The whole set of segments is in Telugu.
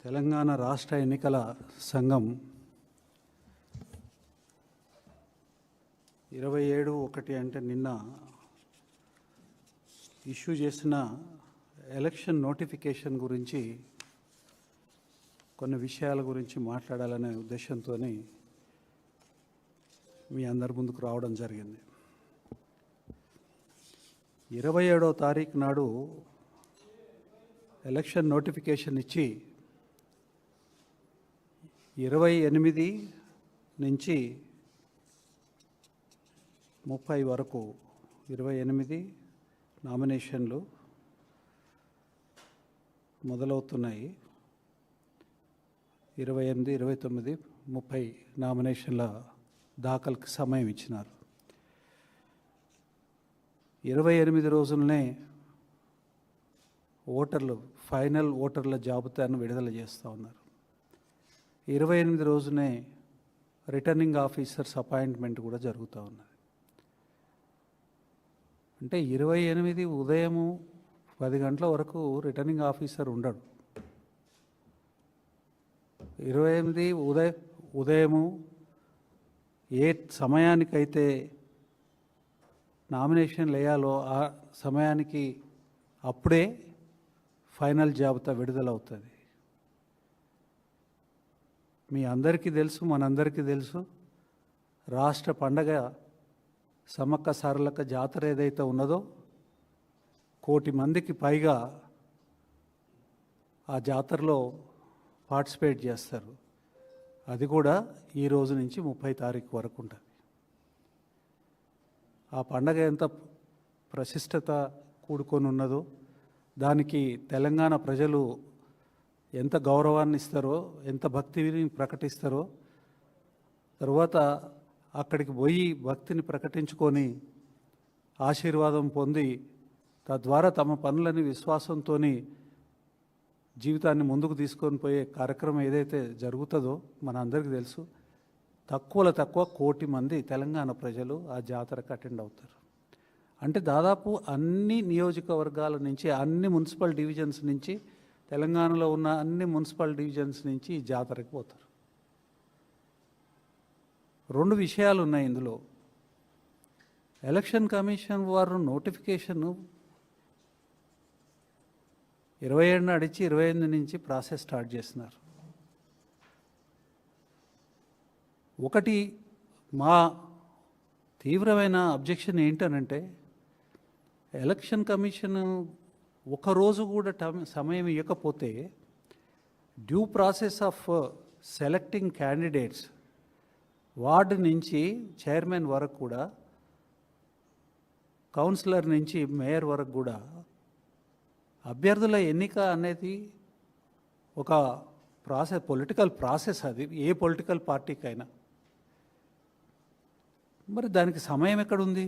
తెలంగాణ రాష్ట్ర ఎన్నికల సంఘం 27/1 అంటే నిన్న ఇష్యూ చేసిన ఎలక్షన్ నోటిఫికేషన్ గురించి కొన్ని విషయాల గురించి మాట్లాడాలనే ఉద్దేశంతో మీ అందరి ముందుకు రావడం జరిగింది. 27వ తారీఖు నాడు ఎలక్షన్ నోటిఫికేషన్ ఇచ్చి 28 నుంచి 30 వరకు 28 నామినేషన్లు మొదలవుతున్నాయి. 28, 29, 30 నామినేషన్ల దాఖలుకి సమయం ఇచ్చినారు. 28 రోజులనే ఫైనల్ ఓటర్ల జాబితాను విడుదల చేస్తూ ఉన్నారు. 28 రోజునే రిటర్నింగ్ ఆఫీసర్స్ అపాయింట్మెంట్ కూడా జరుగుతూ ఉన్నది. అంటే 28 ఉదయము 10 గంటల వరకు రిటర్నింగ్ ఆఫీసర్ ఉండడు. 28 ఉదయము ఏ సమయానికైతే నామినేషన్లు వేయాలో ఆ సమయానికి అప్పుడే ఫైనల్ జాబితా విడుదలవుతుంది. మీ అందరికీ తెలుసు, మనందరికీ తెలుసు, రాష్ట్ర పండగ సమ్మక్క సారలక్క జాతర ఏదైతే ఉన్నదో 1 కోటి మందికి పైగా ఆ జాతరలో పార్టిసిపేట్ చేస్తారు. అది కూడా ఈ రోజు నుంచి 30 తారీఖు వరకు ఉంటుంది. ఆ పండగ ఎంత ప్రశిష్టత కూడుకొని ఉన్నదో, దానికి తెలంగాణ ప్రజలు ఎంత గౌరవాన్ని ఇస్తారో, ఎంత భక్తిని ప్రకటిస్తారో, తర్వాత అక్కడికి పోయి భక్తిని ప్రకటించుకొని ఆశీర్వాదం పొంది తద్వారా తమ పనులని విశ్వాసంతో జీవితాన్ని ముందుకు తీసుకొని పోయే కార్యక్రమం ఏదైతే జరుగుతుందో మనందరికీ తెలుసు. తక్కువ 1 కోటి మంది తెలంగాణ ప్రజలు ఆ జాతరకు అటెండ్ అవుతారు. అంటే దాదాపు అన్ని నియోజకవర్గాల నుంచి, అన్ని మున్సిపల్ డివిజన్స్ నుంచి, తెలంగాణలో ఉన్న అన్ని మున్సిపల్ డివిజన్స్ నుంచి ఈ జాతరకు పోతారు. 2 విషయాలు ఉన్నాయి ఇందులో. ఎలక్షన్ కమిషన్ వారు నోటిఫికేషను 27 అడిచి 28 నుంచి ప్రాసెస్ స్టార్ట్ చేస్తున్నారు. ఒకటి మా తీవ్రమైన అబ్జెక్షన్ ఏంటనంటే, ఎలక్షన్ కమిషన్ ఒకరోజు కూడా సమయం ఇవ్వకపోతే due process of selecting candidates ward నుంచి చైర్మన్ వరకు కూడా, కౌన్సిలర్ నుంచి మేయర్ వరకు కూడా అభ్యర్థుల ఎన్నిక అనేది ఒక ప్రాసెస్, పొలిటికల్ ప్రాసెస్. అది ఏ పొలిటికల్ పార్టీకైనా. మరి దానికి సమయం ఎక్కడుంది?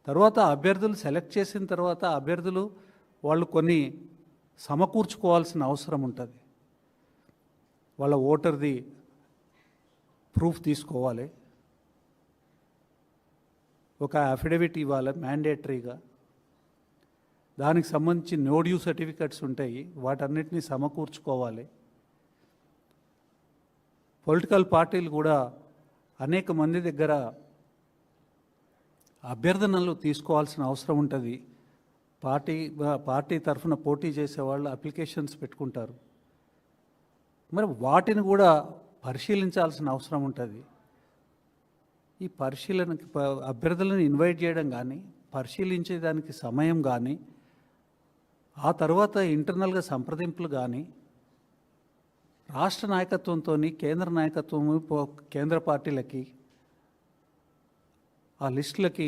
తర్వాత అభ్యర్థులు సెలెక్ట్ చేసిన తర్వాత అభ్యర్థులు వాళ్ళు కొన్ని సమకూర్చుకోవాల్సిన అవసరం ఉంటుంది. వాళ్ళ ఓటర్ది ప్రూఫ్ తీసుకోవాలి, ఒక అఫిడవిట్ ఇవ్వాలి మ్యాండేటరీగా, దానికి సంబంధించి నో డ్యూ సర్టిఫికెట్స్ ఉంటాయి, వాటన్నిటినీ సమకూర్చుకోవాలి. పొలిటికల్ పార్టీలు కూడా అనేక మంది దగ్గర అభ్యర్థనలు తీసుకోవాల్సిన అవసరం ఉంటుంది. పార్టీ తరఫున పోటీ చేసేవాళ్ళు అప్లికేషన్స్ పెట్టుకుంటారు. మరి వాటిని కూడా పరిశీలించాల్సిన అవసరం ఉంటుంది. ఈ పరిశీలనకి అభ్యర్థులను ఇన్వైట్ చేయడం కానీ, పరిశీలించేదానికి సమయం కానీ, ఆ తర్వాత ఇంటర్నల్గా సంప్రదింపులు కానీ, రాష్ట్ర నాయకత్వంతో కేంద్ర నాయకత్వం, కేంద్ర పార్టీలకి ఆ లిస్టులకి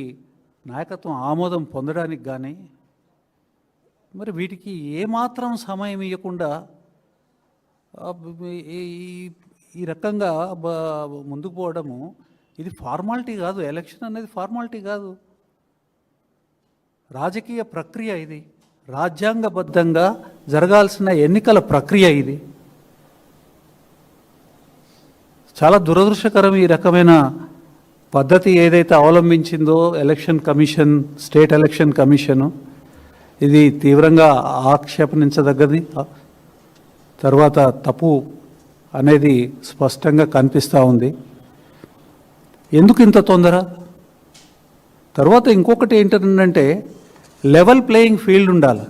నాయకత్వం ఆమోదం పొందడానికి కానీ, మరి వీటికి ఏమాత్రం సమయం ఇవ్వకుండా ఈ రకంగా ముందుకు పోవడము, ఇది ఫార్మాలిటీ కాదు. ఎలక్షన్ అనేది ఫార్మాలిటీ కాదు, రాజకీయ ప్రక్రియ. ఇది రాజ్యాంగబద్ధంగా జరగాల్సిన ఎన్నికల ప్రక్రియ. ఇది చాలా దురదృష్టకరం. ఈ రకమైన పద్ధతి ఏదైతే అవలంబించిందో election commission, state election commission, ఇది తీవ్రంగా ఆక్షేపణించదగ్గది. తర్వాత తప్పు అనేది స్పష్టంగా కనిపిస్తూ ఉంది. ఎందుకు ఇంత తొందర? తర్వాత ఇంకొకటి ఏంటంటే లెవెల్ ప్లేయింగ్ ఫీల్డ్ ఉండాలి.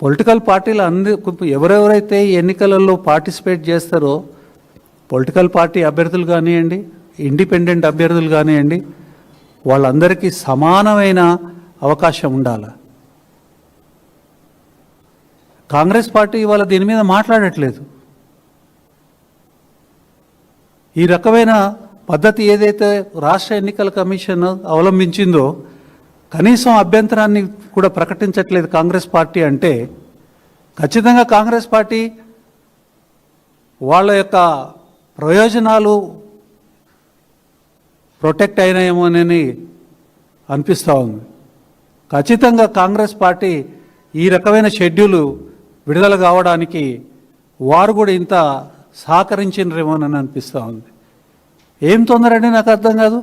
పొలిటికల్ పార్టీలు ఎవరెవరైతే ఎన్నికలలో పార్టిసిపేట్ చేస్తారో పొలిటికల్ పార్టీ అభ్యర్థులు కానివ్వండి, ఇండిపెండెంట్ అభ్యర్థులు కానివ్వండి, వాళ్ళందరికీ సమానమైన అవకాశం ఉండాలి. కాంగ్రెస్ పార్టీ ఇవాళ దీని మీద మాట్లాడట్లేదు. ఈ రకమైన పద్ధతి ఏదైతే రాష్ట్ర ఎన్నికల కమిషన్ అవలంబించిందో కనీసం అభ్యంతరాన్ని కూడా ప్రకటించట్లేదు కాంగ్రెస్ పార్టీ. అంటే ఖచ్చితంగా కాంగ్రెస్ పార్టీ వాళ్ళ యొక్క ప్రయోజనాలు ప్రొటెక్ట్ అయినాయేమోనని అనిపిస్తూ ఉంది. ఖచ్చితంగా కాంగ్రెస్ పార్టీ ఈ రకమైన షెడ్యూలు విడుదల కావడానికి వారు కూడా ఇంత సహకరించినరేమోనని అనిపిస్తూ ఉంది. ఏం తొందరండి నాకు అర్థం కాదు.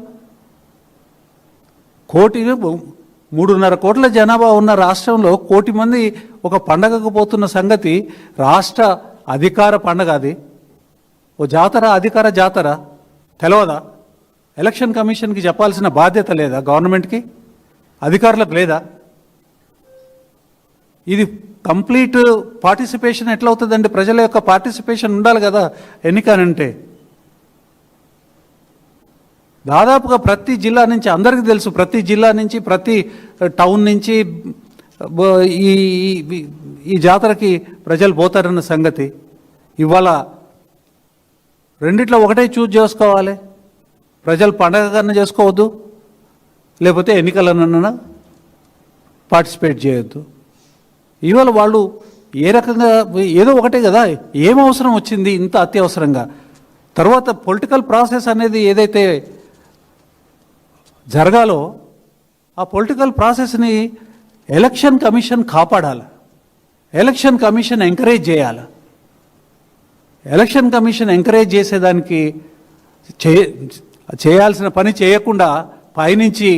3.5 కోట్ల జనాభా ఉన్న రాష్ట్రంలో 1 కోటి మంది ఒక పండగకు పోతున్న సంగతి రాష్ట్ర అధికార పండగ. అది ఓ జాతర, అధికార జాతర తెలవదా? ఎలక్షన్ కమిషన్కి చెప్పాల్సిన బాధ్యత లేదా? గవర్నమెంట్కి, అధికారులకు లేదా? ఇది కంప్లీట్ పార్టిసిపేషన్ ఎట్లా అవుతుందండి? ప్రజల యొక్క పార్టిసిపేషన్ ఉండాలి కదా ఎన్నికనంటే. దాదాపుగా ప్రతి జిల్లా నుంచి అందరికీ తెలుసు, ప్రతి జిల్లా నుంచి ప్రతి టౌన్ నుంచి ఈ జాతరకి ప్రజలు పోతారన్న సంగతి. ఇవాళ రెండిట్లో ఒకటే చూజ్ చేసుకోవాలి. ప్రజలు పండగ కన్నా చేసుకోవద్దు, లేకపోతే ఎన్నికలన్నా పార్టిసిపేట్ చేయొద్దు. ఇవాళ వాళ్ళు ఏ రకంగా ఏదో ఒకటే కదా, ఏం అవసరం వచ్చింది ఇంత అత్యవసరంగా? తర్వాత పొలిటికల్ ప్రాసెస్ అనేది ఏదైతే జరగాలో ఆ పొలిటికల్ ప్రాసెస్ని ఎలక్షన్ కమిషన్ కాపాడాలి, ఎలక్షన్ కమిషన్ ఎంకరేజ్ చేయాలి. ఎలక్షన్ కమిషన్ ఎంకరేజ్ చేసేదానికి చేయాల్సిన పని చేయకుండా పైనుంచి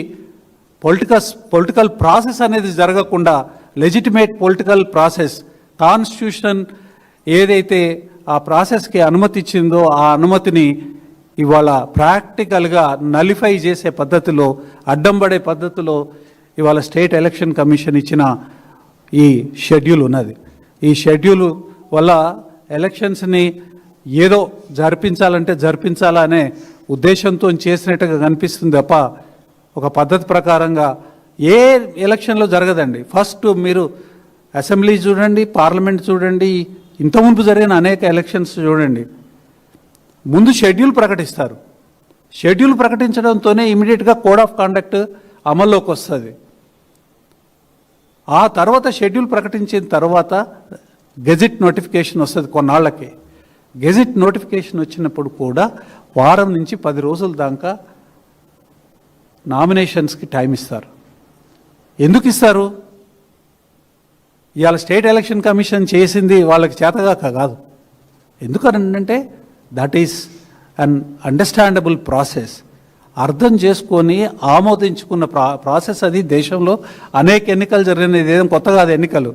పొలిటికల్ ప్రాసెస్ అనేది జరగకుండా లెజిటిమేట్ పొలిటికల్ ప్రాసెస్, కాన్స్టిట్యూషన్ ఏదైతే ఆ ప్రాసెస్కి అనుమతి ఇచ్చిందో ఆ అనుమతిని ఇవాళ ప్రాక్టికల్గా నలిఫై చేసే పద్ధతిలో, అడ్డం పడే పద్ధతిలో ఇవాళ స్టేట్ ఎలక్షన్ కమిషన్ ఇచ్చిన ఈ షెడ్యూల్ ఉన్నది. ఈ షెడ్యూల్ వల్ల ఎలక్షన్స్ని ఏదో జరిపించాలంటే జరిపించాలనే ఉద్దేశంతో చేసినట్టుగా కనిపిస్తుంది తప్ప ఒక పద్ధతి ప్రకారంగా ఏ ఎలక్షన్లో జరగదండి. ఫస్ట్ మీరు అసెంబ్లీ చూడండి, పార్లమెంట్ చూడండి, ఇంత మునుపు జరిగిన అనేక ఎలక్షన్స్ చూడండి. ముందు షెడ్యూల్ ప్రకటిస్తారు. షెడ్యూల్ ప్రకటించడంతోనే ఇమీడియట్గా కోడ్ ఆఫ్ కండక్ట్ అమల్లోకి వస్తుంది. ఆ తర్వాత షెడ్యూల్ ప్రకటించిన తర్వాత గెజిట్ నోటిఫికేషన్ వస్తుంది కొన్నాళ్ళకి. గెజిట్ నోటిఫికేషన్ వచ్చినప్పుడు కూడా వారం నుంచి 10 రోజుల దాకా నామినేషన్స్కి టైం ఇస్తారు. ఎందుకు ఇస్తారు? ఇవాళ స్టేట్ ఎలక్షన్ కమిషన్ చేసింది వాళ్ళకి చేతగాక కాదు. ఎందుకనంటే that is an understandable process. అర్థం చేసుకొని ఆమోదించుకున్న ప్రాసెస్ అది. దేశంలో అనేక ఎన్నికలు జరిగినది, ఇదేం కొత్త కాదు ఎన్నికలు.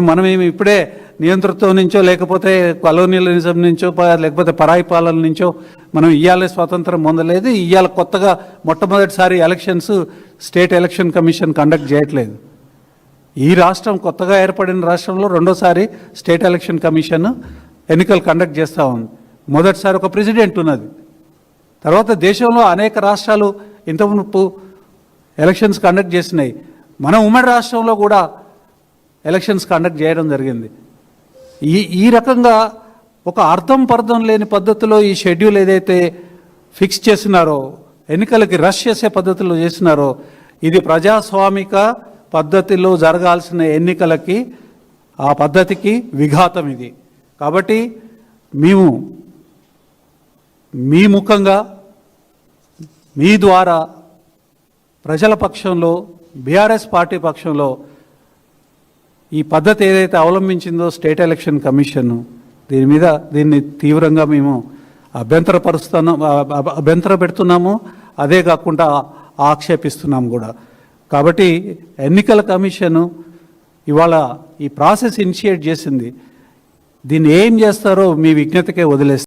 మనమేమి ఇప్పుడే నియంతృత్వం నుంచో లేకపోతే కలోనియలిజం నుంచో లేకపోతే పరాయి పాలన నుంచో మనం ఇవాళ స్వాతంత్రం పొందలేదు. ఇవాళ కొత్తగా మొట్టమొదటిసారి elections state election commission conduct చేయట్లేదు. ఈ రాష్ట్రం కొత్తగా ఏర్పడిన రాష్ట్రంలో రెండోసారి స్టేట్ ఎలక్షన్ కమిషన్ ఎన్నికలు కండక్ట్ చేస్తూ ఉంది. మొదటిసారి ఒక ప్రెసిడెంట్ ఉన్నది. తర్వాత దేశంలో అనేక రాష్ట్రాలు ఇంతకుముందు ఎలక్షన్స్ కండక్ట్ చేసినాయి. మన ఉమ్మడి రాష్ట్రంలో కూడా ఎలక్షన్స్ కండక్ట్ చేయడం జరిగింది. ఈ రకంగా ఒక అర్థం పర్థం లేని పద్ధతిలో ఈ షెడ్యూల్ ఏదైతే ఫిక్స్ చేసినారో, ఎన్నికలకి రష్ చేసే పద్ధతిలో చేసినారో, ఇది ప్రజాస్వామిక పద్ధతిలో జరగాల్సిన ఎన్నికలకి, ఆ పద్ధతికి విఘాతం ఇది. కాబట్టి మేము మీ ముఖంగా మీ ద్వారా ప్రజల పక్షంలో, బీఆర్ఎస్ పార్టీ పక్షంలో ఈ పద్ధతి ఏదైతే అవలంబించిందో స్టేట్ ఎలక్షన్ కమిషన్, దీన్ని తీవ్రంగా మేము అభ్యంతర పెడుతున్నాము. అదే కాకుండా ఆక్షేపిస్తున్నాము కూడా. కాబట్టి ఎన్నికల కమిషను ఇవాళ ఈ ప్రాసెస్ ఇనిషియేట్ చేసింది. దీన్ని ఏం చేస్తారో మీ విజ్ఞతకే వదిలేస్తాను.